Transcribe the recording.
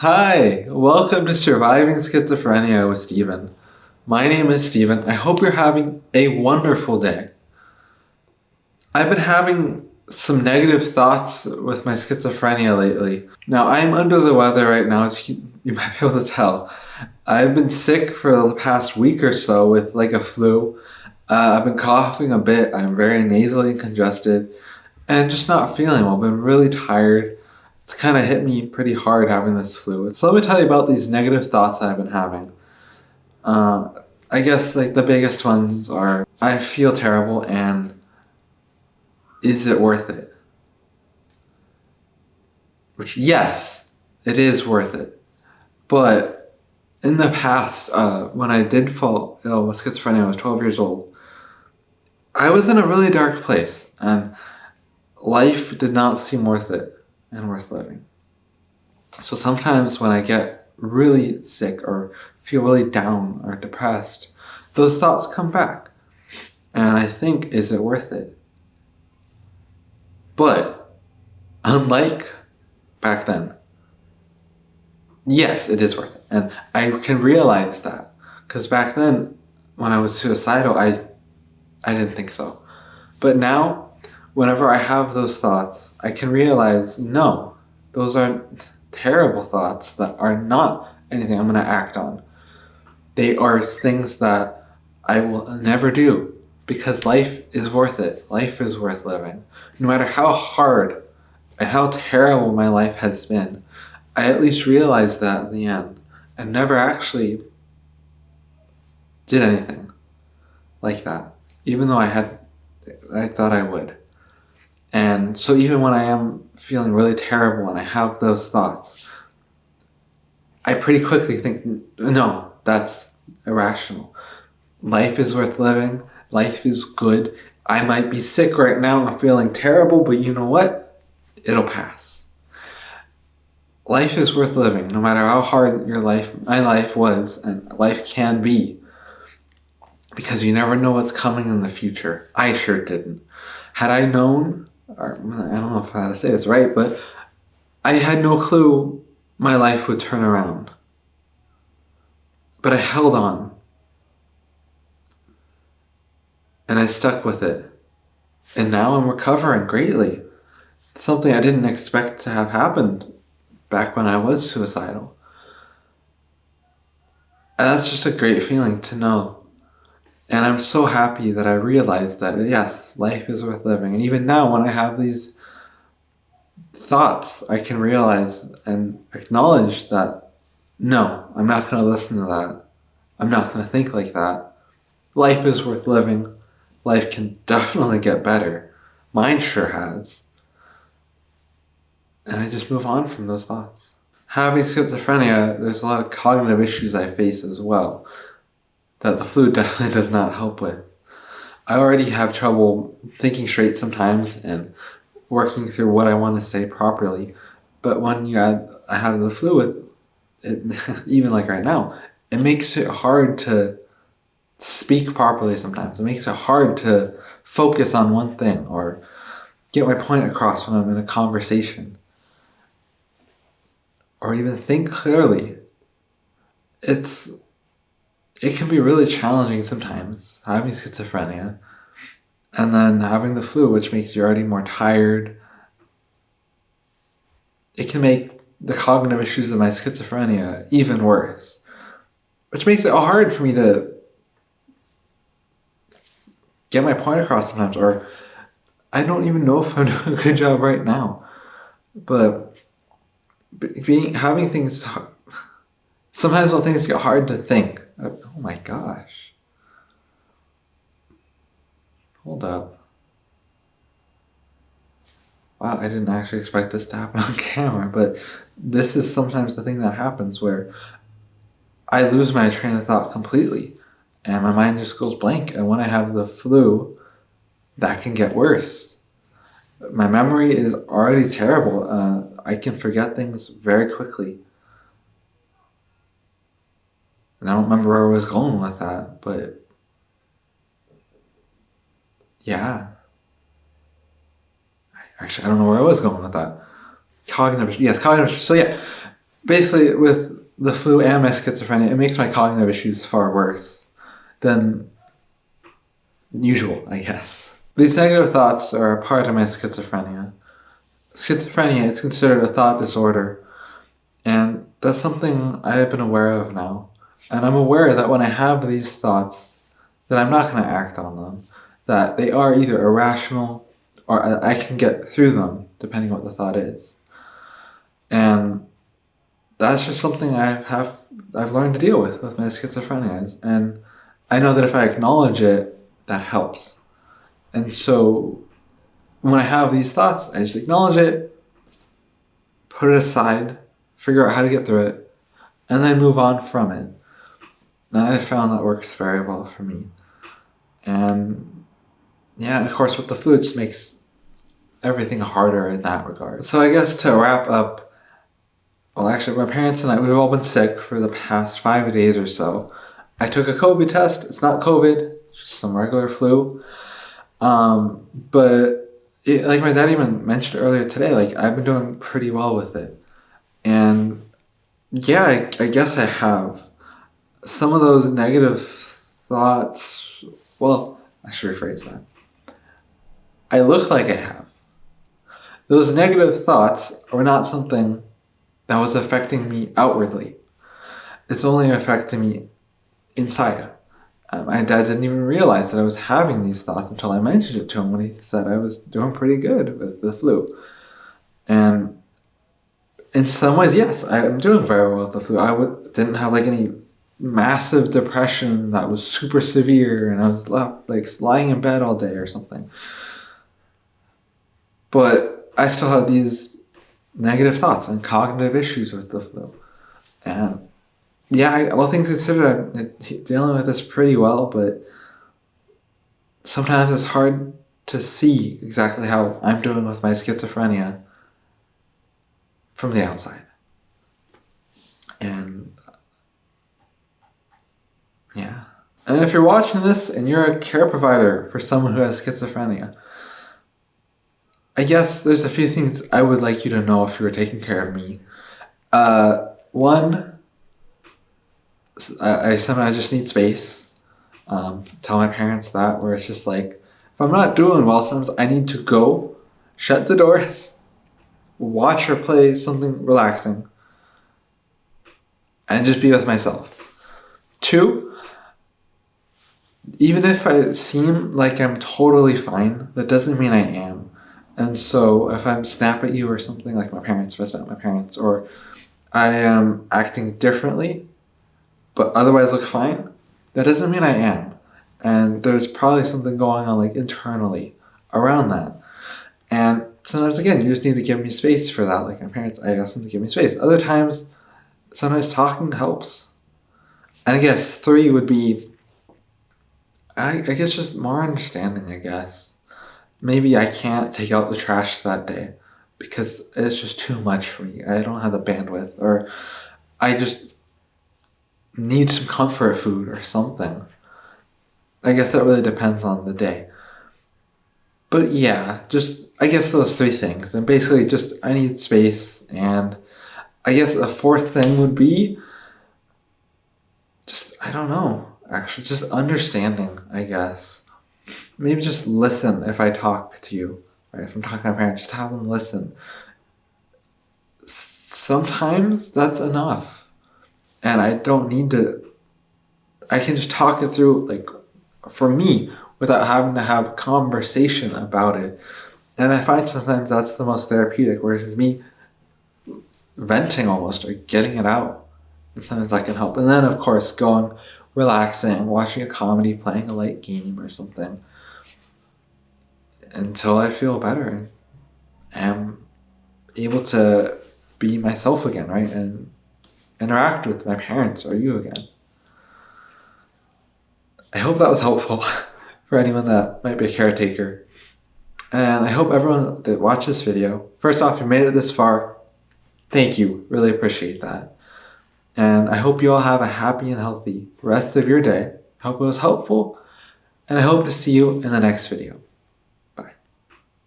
Hi, welcome to Surviving Schizophrenia with Steven. My name is Steven. I hope you're having a wonderful day. I've been having some negative thoughts with my schizophrenia lately. Now, I'm under the weather right now, as you might be able to tell. I've been sick for the past week or so with like a flu. I've been coughing a bit. I'm very nasally and congested and just not feeling well. I've been really tired. It's kind of hit me pretty hard having this flu. So let me tell you about these negative thoughts I've been having. Uh, I guess like the biggest ones are I feel terrible and is it worth it? Which yes, it is worth it. But in the past, when I did fall ill with schizophrenia, I was 12 years old. I was in a really dark place and life did not seem worth it and worth living. So sometimes when I get really sick or feel really down or depressed, those thoughts come back. And I think, is it worth it? But unlike back then, yes, it is worth it. And I can realize that. Because back then, when I was suicidal, I didn't think so. But now, whenever I have those thoughts, I can realize, no, those are terrible thoughts that are not anything I'm going to act on. They are things that I will never do because life is worth it. Life is worth living. No matter how hard and how terrible my life has been, I at least realized that in the end and never actually did anything like that, even though I thought I would. And so even when I am feeling really terrible and I have those thoughts, I pretty quickly think, no, that's irrational. Life is worth living. Life is good. I might be sick right now and feeling terrible, but you know what? It'll pass. Life is worth living, no matter how hard my life was, and life can be, because you never know what's coming in the future. I sure didn't. Had I known, or I don't know if I had to say this right, but I had no clue my life would turn around. But I held on. And I stuck with it. And now I'm recovering greatly. Something I didn't expect to have happened back when I was suicidal. And that's just a great feeling to know. And I'm so happy that I realized that, yes, life is worth living. And even now, when I have these thoughts, I can realize and acknowledge that, no, I'm not going to listen to that. I'm not going to think like that. Life is worth living. Life can definitely get better. Mine sure has. And I just move on from those thoughts. Having schizophrenia, there's a lot of cognitive issues I face as well that the flu definitely does not help with. I already have trouble thinking straight sometimes and working through what I want to say properly. But when I have the flu with it, even like right now, it makes it hard to speak properly sometimes. It makes it hard to focus on one thing or get my point across when I'm in a conversation. Or even think clearly. It can be really challenging sometimes, having schizophrenia, and then having the flu, which makes you already more tired. It can make the cognitive issues of my schizophrenia even worse, which makes it hard for me to get my point across sometimes, or I don't even know if I'm doing a good job right now. But having things, sometimes when things get hard to think, oh my gosh. Hold up. Wow, I didn't actually expect this to happen on camera, but this is sometimes the thing that happens where I lose my train of thought completely and my mind just goes blank. And when I have the flu, that can get worse. My memory is already terrible. I can forget things very quickly. And I don't remember where I was going with that, but yeah. Actually, I don't know where I was going with that. Cognitive. So yeah, basically with the flu and my schizophrenia, it makes my cognitive issues far worse than usual, I guess. These negative thoughts are a part of my schizophrenia. Schizophrenia is considered a thought disorder, and that's something I have been aware of now. And I'm aware that when I have these thoughts, that I'm not going to act on them, that they are either irrational or I can get through them, depending on what the thought is. And that's just something I've learned to deal with my schizophrenia. And I know that if I acknowledge it, that helps. And so when I have these thoughts, I just acknowledge it, put it aside, figure out how to get through it, and then move on from it. And I found that works very well for me. And yeah, of course, with the flu, it just makes everything harder in that regard. So I guess to wrap up, well, actually, my parents and I, we've all been sick for the past 5 days or so. I took a COVID test. It's not COVID, it's just some regular flu. But like my dad even mentioned earlier today, like I've been doing pretty well with it. And yeah, I guess I have. Some of those negative thoughts, well, I should rephrase that. I look like I have. Those negative thoughts are not something that was affecting me outwardly. It's only affecting me inside. My dad didn't even realize that I was having these thoughts until I mentioned it to him when he said I was doing pretty good with the flu. And in some ways, yes, I'm doing very well with the flu. Didn't have like any massive depression that was super severe and I was lying in bed all day or something. But I still had these negative thoughts and cognitive issues with the flu. And yeah, all things considered, I'm dealing with this pretty well, but sometimes it's hard to see exactly how I'm doing with my schizophrenia from the outside. And yeah. And if you're watching this and you're a care provider for someone who has schizophrenia, I guess there's a few things I would like you to know if you were taking care of me. One, I sometimes just need space. Tell my parents that, where it's just like, if I'm not doing well, sometimes I need to go, shut the doors, watch or play something relaxing, and just be with myself. Two, even if I seem like I'm totally fine, that doesn't mean I am. And so if I snap at you or something, like my parents, if I snap at my parents, or I am acting differently, but otherwise look fine, that doesn't mean I am. And there's probably something going on like internally around that. And sometimes, again, you just need to give me space for that. Like my parents, I ask them to give me space. Other times, sometimes talking helps. And I guess 3 would be, I guess just more understanding, I guess. Maybe I can't take out the trash that day because it's just too much for me. I don't have the bandwidth, or I just need some comfort food or something. I guess that really depends on the day. But yeah, just, I guess those 3 things. And basically just, I need space. And I guess a 4th thing would be just, I don't know, actually, just understanding, I guess. Maybe just listen if I talk to you, right? If I'm talking to my parents, just have them listen. Sometimes that's enough. And I don't need to, I can just talk it through, like, for me, without having to have a conversation about it. And I find sometimes that's the most therapeutic, whereas me venting almost, or getting it out. And sometimes that can help. And then, of course, going, relaxing, watching a comedy, playing a light game or something, until I feel better and am able to be myself again, right? And interact with my parents or you again. I hope that was helpful for anyone that might be a caretaker. And I hope everyone that watched this video, first off, you made it this far, thank you. Really appreciate that. And I hope you all have a happy and healthy rest of your day. I hope it was helpful, and I hope to see you in the next video.